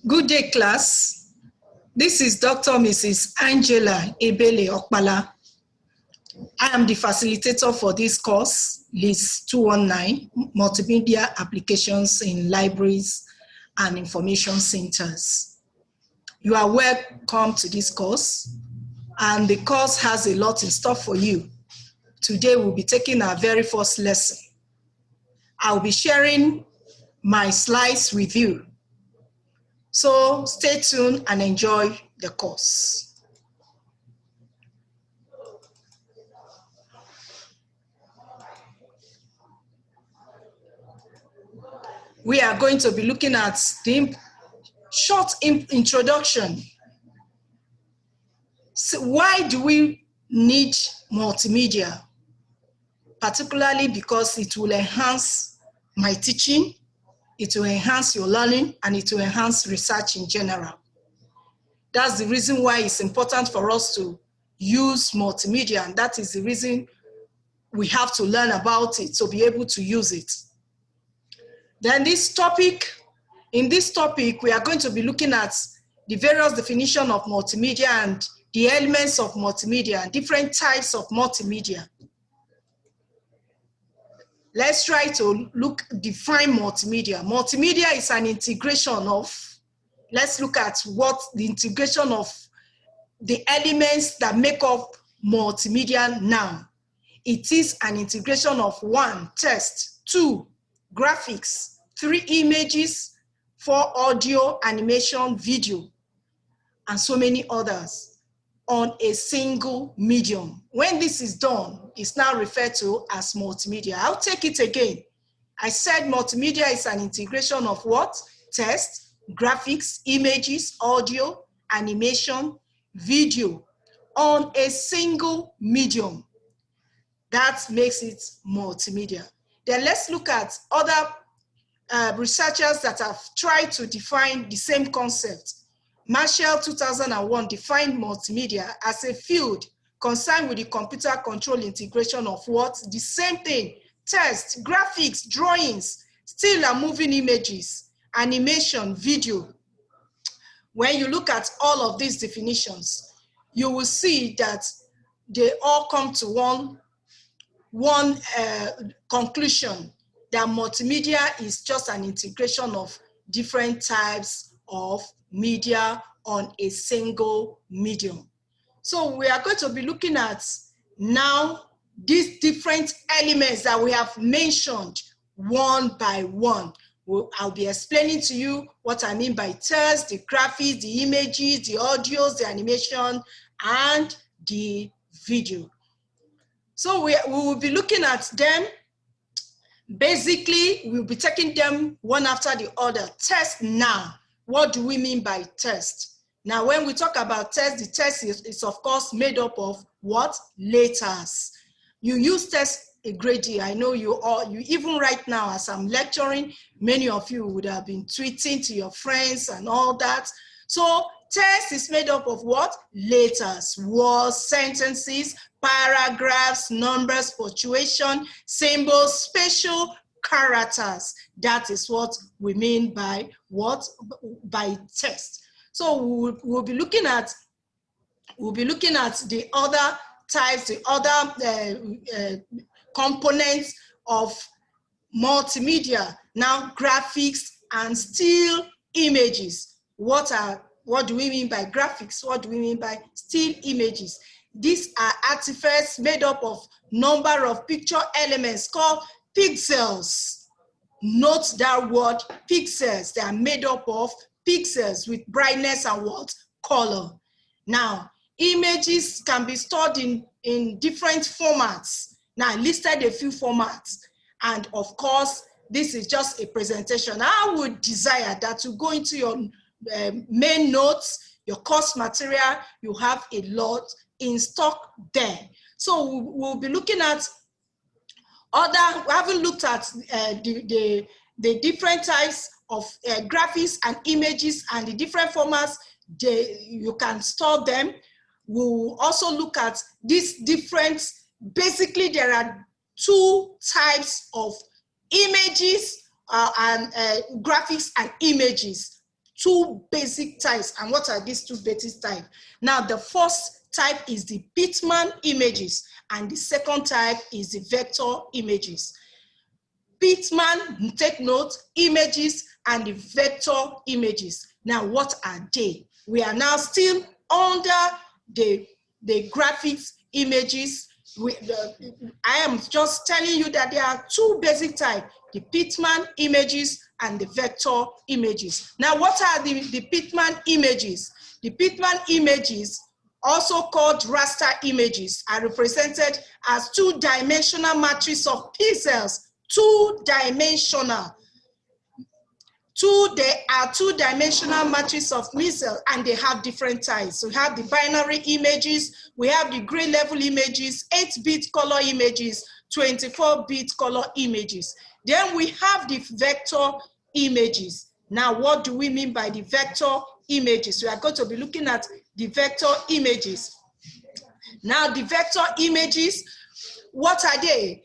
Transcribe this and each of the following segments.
Good day, class. This is Dr. Mrs. Angela Ebele Okpala. I am the facilitator for this course, list 219, Multimedia Applications in Libraries and Information Centers. You are welcome to this course, and the course has a lot in store for you. Today, we'll be taking our very first lesson. I'll be sharing my slides with you. So stay tuned and enjoy the course. We are going to be looking at the short introduction. So why do we need multimedia? Particularly because it will enhance my teaching, it will enhance your learning, and it will enhance research in general. That's the reason why it's important for us to use multimedia, and that is the reason we have to learn about it to be able to use it. Then in this topic, we are going to be looking at the various definitions of multimedia and the elements of multimedia and different types of multimedia. Let's try to define multimedia. Multimedia is an integration of, let's look at what the integration of the elements that make up multimedia now. It is an integration of 1, text, 2, graphics, 3, images, 4, audio, animation, video, and so many others on a single medium. When this is done, it's now referred to as multimedia. I'll take it again. I said multimedia is an integration of what? Text, graphics, images, audio, animation, video on a single medium. That makes it multimedia. Then let's look at other researchers that have tried to define the same concept. Marshall 2001 defined multimedia as a field concerned with the computer control integration of what? The same thing: text, graphics, drawings, still and moving images, animation, video. When you look at all of these definitions, you will see that they all come to one conclusion, that multimedia is just an integration of different types of media on a single medium. So we are going to be looking at now these different elements that we have mentioned one by one. I'll be explaining to you what I mean by text, the graphics, the images, the audios, the animation, and the video. So we will be looking at them. Basically, we'll be taking them one after the other. Text now. What do we mean by text? Now, when we talk about text, the text is of course made up of what? Letters. You use text a great deal. I know you even right now as I'm lecturing, many of you would have been tweeting to your friends and all that. So text is made up of what? Letters, words, sentences, paragraphs, numbers, punctuation, symbols, special characters. That is what we mean by what? By text. So we'll be looking at the other types, the other components of multimedia. Now, graphics and still images. What do we mean by graphics? What do we mean by still images? These are artifacts made up of number of picture elements called pixels. Note that word, pixels. They are made up of pixels with brightness and what? Color. Now, images can be stored in different formats. Now, I listed a few formats. And of course, this is just a presentation. I would desire that you go into your main notes, your course material, you have a lot in stock there. So we'll be looking at we haven't looked at the different types of graphics and images and the different formats you can store them. We'll also look at these different, basically there are 2 types of images graphics and images. Two basic types. And what are these two basic types? Now, the first type is the Pitman images, and the second type is the vector images. Pitman, take note, images and the vector images. Now, what are they? We are now still under the graphics images. I am just telling you that there are two basic types, the Pitman images and the vector images. Now, what are the Pitman images? The Pitman images, also called raster images, are represented as two-dimensional matrix of pixels. Two-dimensional. They are two-dimensional matrix of pixels, and they have different types. So we have the binary images, we have the gray level images, 8-bit color images, 24-bit color images. Then we have the vector images. Now, what do we mean by the vector images? We are going to be looking at the vector images. Now, the vector images, what are they?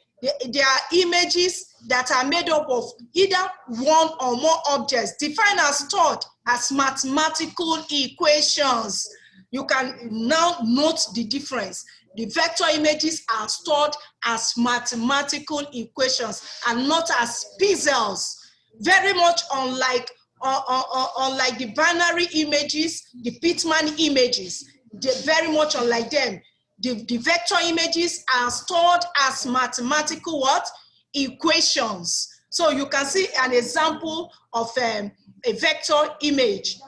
They are images that are made up of either one or more objects, defined as stored as mathematical equations. You can now note the difference. The vector images are stored as mathematical equations and not as pixels. Very much unlike the binary images, the Pitman images. They're very much unlike them. The vector images are stored as mathematical what? Equations. So you can see an example of a vector image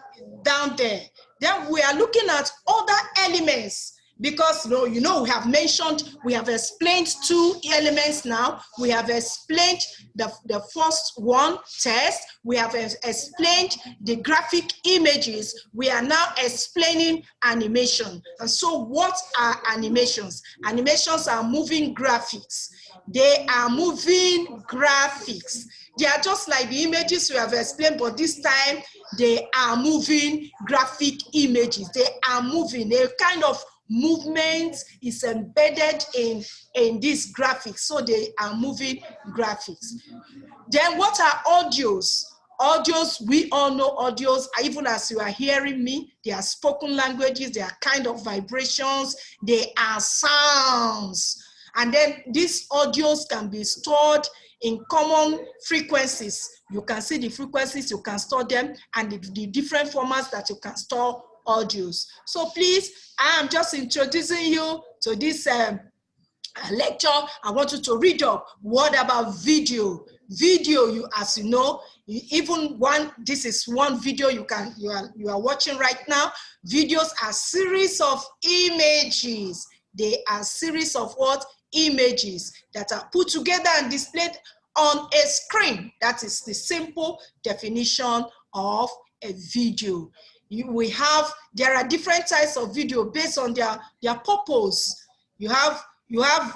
down there. Then we are looking at other elements, because we have explained two elements now. We have explained the first one, text. We have explained the graphic images. We are now explaining animation. And so what are animations? Animations are moving graphics. They are moving graphics. They are just like the images we have explained, but this time they are moving graphic images. They are moving. A kind of movement is embedded in these graphics, so they are moving graphics. Then what are audios? Audios, we all know audios, even as you are hearing me, they are spoken languages, they are kind of vibrations, they are sounds. And then these audios can be stored in common frequencies. You can see the frequencies, you can store them, and the different formats that you can store audios. So please, I am just introducing you to this lecture. I want you to read up. What about video? Video, as you know, this is one video you are watching right now. Videos are series of images. They are series of what? Images that are put together and displayed on a screen. That is the simple definition of a video. There are different types of video based on their purpose. You have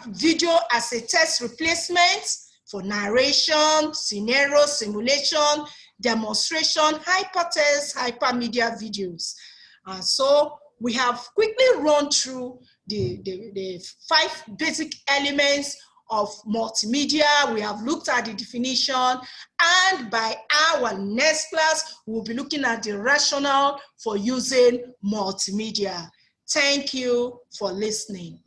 video as a text replacement for narration, scenario, simulation, demonstration, hypertext, hypermedia videos. So we have quickly run through the 5 basic elements of multimedia. We have looked at the definition, and by our next class, we'll be looking at the rationale for using multimedia. Thank you for listening.